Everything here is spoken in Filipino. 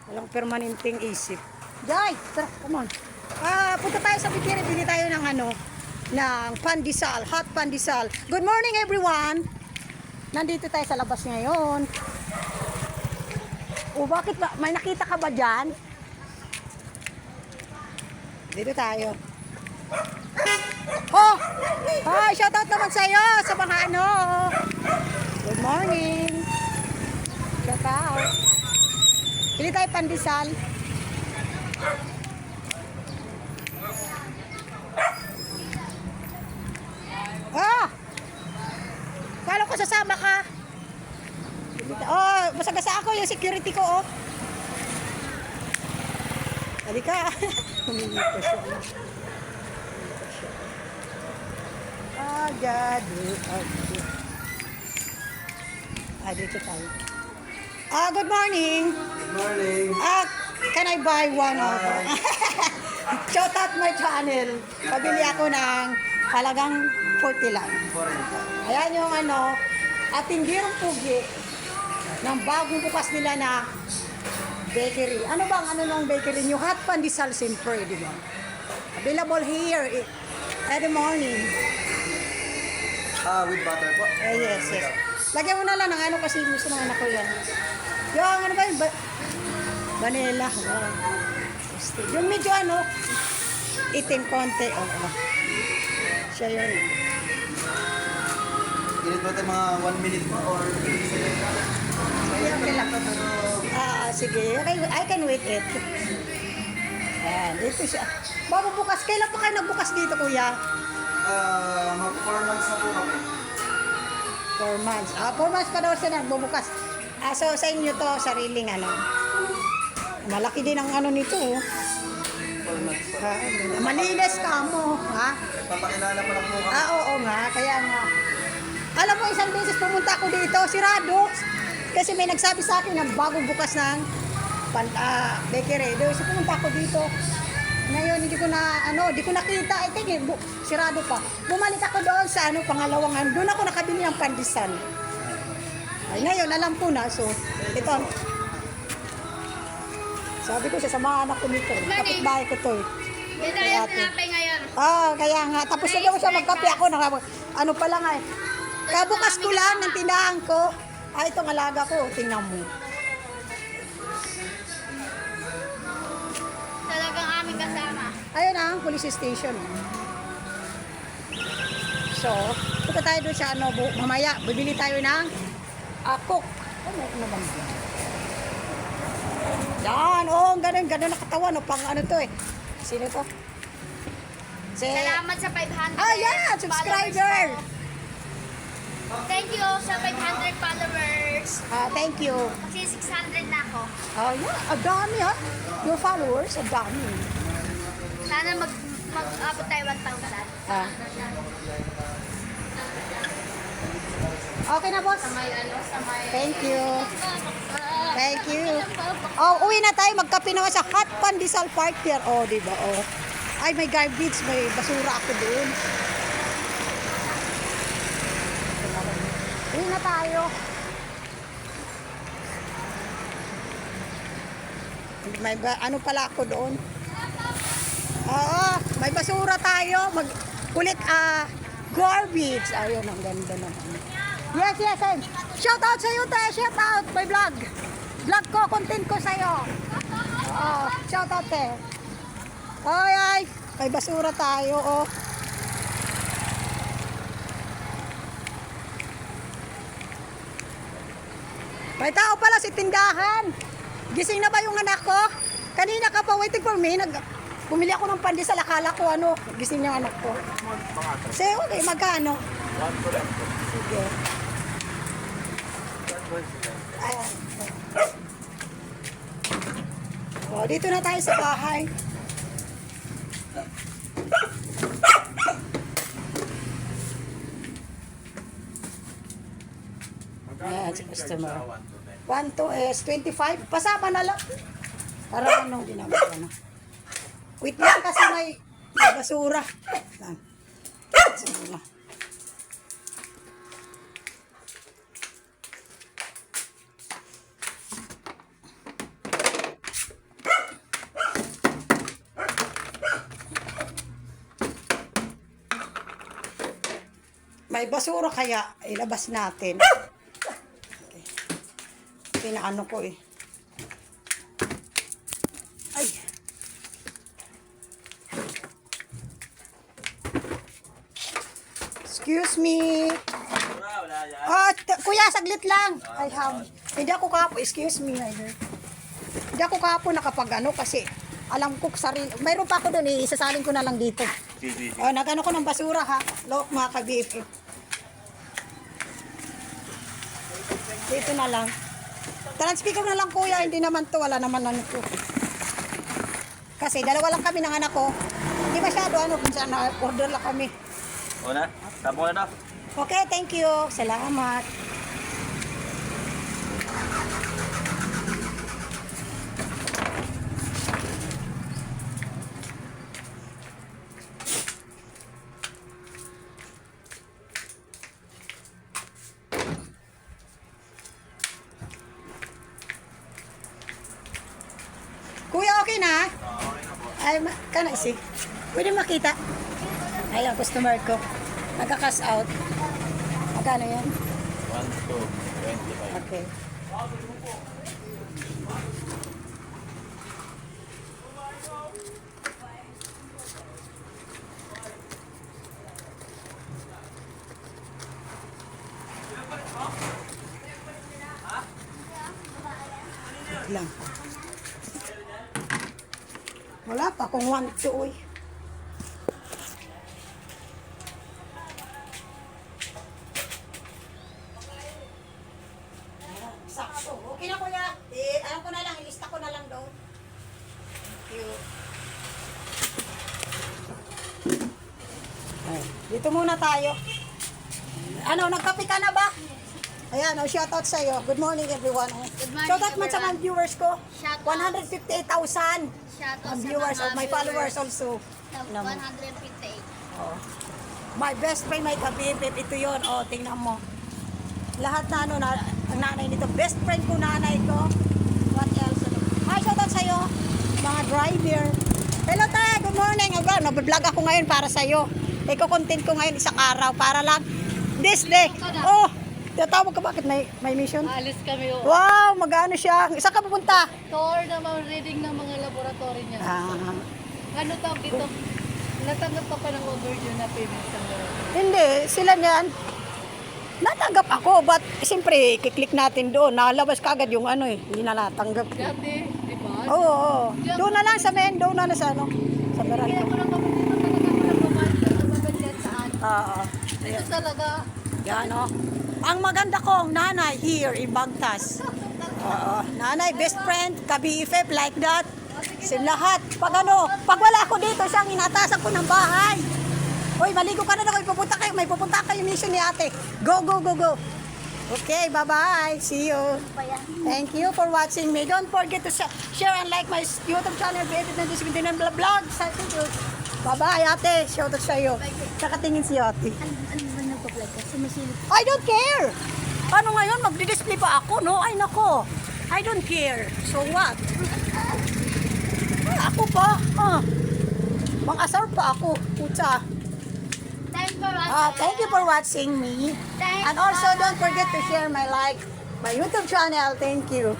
Walang permanenteng isip. Jai, tara, come on. Punta tayo sa Bikini, bili tayo ng ng pandesal, hot pandesal. Good morning everyone. Nandito tayo sa labas ngayon. Bakit ba? May nakita ka ba dyan? Dito tayo. Oh! Hi, shoutout naman sa'yo sa mga Good morning. Shoutout. Pili tayo pandesal. Kala ko sasama ka. Masagasa ako yung security ko, oh. Halika. Humingito siya. Dito tayo. Good morning. Good morning. Can I buy one of? Shout out my channel. Pabili ako ng halagang 40 lang. Ayan yung tindirong pugi ng bagong bukas nila na bakery. Ano bang ng bakery nyo? Hot pandesal siyempre, di ba? Available here every morning. With butter po? Yes. Lagyan mo na lang ng kasi gusto ng anak ko yan. Yung ano ba yun? Vanilla. Yung medyo itim konti. Siya yun. Ginit ba tayo mga 1 minute po or 30 seconds? Okay lang. Sige. Okay, I can wait it. Ayan, dito siya. Bago bukas. Kailan pa kayo nagbukas dito, kuya? 4 months na po kami. 4 months. 4 months pa daw siya nagbubukas. So sa inyo to, sariling Malaki din ang nito. 4 months po. Malinis ka mo, ha? Papakilala pa lang po kami. Oo nga, kaya nga. Alam mo, isang beses pumunta ako dito, sirado. Kasi may nagsabi sa akin na bago bukas ng bakery. So pumunta ako dito. Ngayon, hindi ko nakita. I think, sirado pa. Bumalik ako doon sa pangalawang doon ako nakabili ng pandesal. Ay, ngayon, alam ko na. So, ito. Sabi ko siya sa mga anak ko nito. Kapitbahay ko to. Hindi tayo tinapay ngayon. Kaya nga. Tapos na daw siya magkape ako. Pala nga kabukas ko lang ng tindahan ko. Itong alaga ko. Tingnan mo. Talagang aming kasama. Ayun ang police station. So, punta tayo doon sa mamaya, bibili tayo ng cook. Ano bang yan? Yan, ganun na katawan. Pang to eh. Sino to? Salamat sa 500 yeah, subscriber. Thank you sa 500 followers. Thank you. Kasi 600 na ako. Yeah, ang dami ha. Your followers, ang dami. Sana mag-abot tayo 1,000. Okay na, boss? Sa may Thank you. Thank you. Uwi na tayo. Magkape naman sa hot pandesal park here. Diba? Ay, may garbage. May basura ako doon. Uwi na tayo. May pala ako doon. May basura tayo. Kulit, garbage. Ayun, ang ganda naman. Yes. Shout out sa'yo, tayo. Shout out. May vlog. Vlog ko, content ko sa'yo. Shout out, te. Ay. May basura tayo, May tao pala si tindahan. Gising na ba yung anak ko? Kanina ka pa waiting for me. Bumili ako ng pandesal. Akala ko gising yung anak ko. Sige, okay, magkano? Sige. Dito na tayo sa bahay. Ayan, si customer. 1 to is 25. Pasama na lang. Para ginagawa na. Wait lang kasi may basura. Basura. May basura kaya ilabas natin. Okay. Pinaano ko eh. Ay. Excuse me. Kuya, saglit lang. I have. Hindi ako kapo. Excuse me. Hindi ako kapo nakapag ano kasi alam ko sarili. Mayroon pa ako doon eh. Isasalin ko na lang dito. Oh, nagano ko ng basura ha. Look mga ka-BFF. Dito na lang. Transpeaker na lang kuya. Hindi naman to. Wala naman ano to. Kasi dalawa lang kami ng anak ko. Hindi masyado ano kung saan order lang kami. O na? Tapo na daw. Okay, thank you. Salamat. Kuya, okay na? Ay, kana si. Pwede makita? Ayan, customer ko. Nagka-cash out. Magkano yan? 1, 2, 25. Okay. Lang. Wala pa kung 1, 2 eh. Sakto. Okay na kuya. Ano ko na lang, ilista ko na lang doon. Thank you. Ay, dito muna tayo. Ano, nagkape ka na ba? Ayan, shoutout sa'yo. Good morning everyone. Good morning, Shoutout man sa mga everyone. viewers ko. Shoutout. 158,000 Shoutout ang sa viewers mga of my followers also. Sa 158. Oh. My best friend, my kabibib, ito yon. Oh, tingnan mo. Lahat na ano, ang nanay nito. Best friend ko, nanay ko. What else? Hi, shoutout sa'yo. Mga driver. Hello, tayo. Good morning. Aba, nag-vlog ako ngayon para sa'yo. Iko-content ko ngayon isang araw para lang. This day. Oh, tinatawag ka bakit may mission? Alis kami o. Wow, mag-ano siya. Isa ka pupunta? Tour na mga reading ng mga laboratory niya. Ah, Ano tawag dito? Natanggap ka pa ng overdue na payment sa hindi, sila niyan. Natanggap ako, but siyempre, kiklik natin doon. Nalabas kagad yung ano eh. Hindi na natanggap. Dati, di ba? Oo, oo. Doon na lang sa men, doon na sa ano. Sa Kaya Meralco. ko lang kami dito talaga mababalian saan. Oo. Dito talaga. Yan o. Ang maganda kong nanay here in Bagtas. Oo. Nanay, best friend, ka-BFF like that. Si lahat. Pag ano, pag wala ako dito, siyang inatasan ko ng bahay. Hoy, maligo ka na daw. May pupunta kayo mission ni ate. Go, go, go, go. Okay, bye-bye. See you. Thank you for watching me. Don't forget to share and like my YouTube channel, Baby na Disbindin and Vlog. Bye-bye, ate. Shout out sa'yo. Nakatingin si ate. Ano ba nagpa-vlog ka? Sumisilip. I don't care. Paano ngayon? Magdi-display pa ako, no? Ay, nako. I don't care. So what? Ako pa. Mang-asar pa ako. Puta. Thank you for watching me. And also, don't forget to share my my YouTube channel. Thank you.